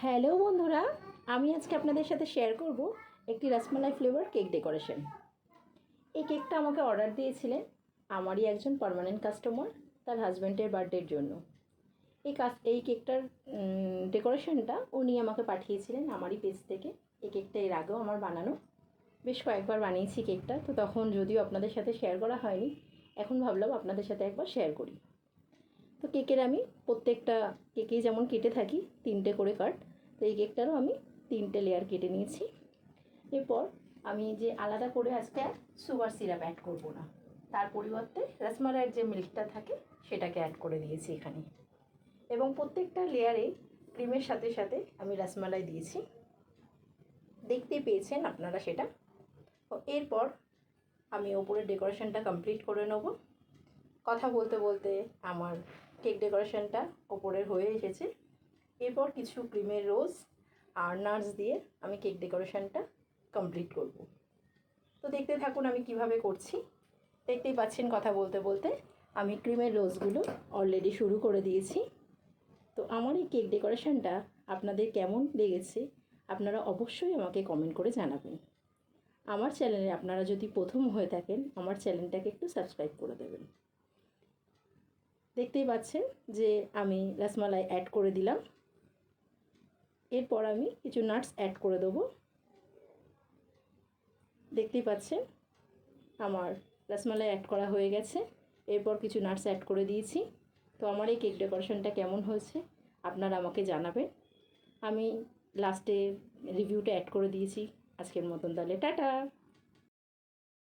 Hello বন্ধুরা, আমি আজকে আপনাদের সাথে শেয়ার করব একটি রসমালাই ফ্লেভার কেক ডেকোরেশন। এই কেকটা আমাকে অর্ডার দিয়েছিলেন আমারই একজন পার্মানেন্ট কাস্টমার তার হাজব্যান্ডের বার্থডের জন্য। এই কেকটার ডেকোরেশনটা উনি আমাকে পাঠিয়েছিলেন আমারই পেজ থেকে। এই কেকটা এর আগেও আমার বানানো, বেশ কয়েকবার বানিয়েছি কেকটা, তো তখন যদিও আপনাদের সাথে শেয়ার করা হয়নি, এখন ভাবলাম আপনাদের সাথে একবার শেয়ার করি। তো কেকের আমি প্রত্যেকটা কেকেই যেমন কেটে থাকি 3টে করে কাট, তো এই কেকটারও আমি 3টে লেয়ার কেটে নিয়েছি। এরপর আমি যে আলাদা করে আজকে সুগার সিরাপ অ্যাড করব না, তার পরিবর্তে রসমালাইয়ের যে মিল্কটা থাকে সেটাকে অ্যাড করে দিয়েছি এখানে। এবং প্রত্যেকটা লেয়ারে ক্রিমের সাথে সাথে আমি রসমালাই দিয়েছি, দেখতে পেয়েছেন আপনারা সেটা। এরপর আমি ওপরের ডেকোরেশনটা কমপ্লিট করে নেব। কথা বলতে বলতে আমার কেক ডেকোরেশনটা ওপরের হয়ে এসেছে। এরপর কিছু ক্রিমের রোজ আর নাটস দিয়ে আমি কেক ডেকোরেশনটা কমপ্লিট করব। তো দেখতে থাকুন আমি কিভাবে করছি। দেখতেই পাচ্ছেন কথা বলতে বলতে আমি ক্রিমের রোজগুলো অলরেডি শুরু করে দিয়েছি। তো আমার এই কেক ডেকোরেশনটা আপনাদের কেমন লেগেছে আপনারা অবশ্যই আমাকে কমেন্ট করে জানাবেন। আমার চ্যানেলে আপনারা যদি প্রথম হয়ে থাকেন আমার চ্যানেলটাকে একটু সাবস্ক্রাইব করে দেবেন। দেখতেই পাচ্ছেন যে আমি রসমালাই অ্যাড করে দিলাম। এরপর আমি কিছু নাটস অ্যাড করে দেবো। দেখতেই পাচ্ছেন আমার রসমালাই অ্যাড করা হয়ে গেছে। এরপর কিছু নাটস অ্যাড করে দিয়েছি। তো আমার এই কেক ডেকোরেশনটা কেমন হয়েছে আপনারা আমাকে জানাবেন। আমি লাস্টে রিভিউটা অ্যাড করে দিয়েছি। আজকের মতন তাহলে টাটা।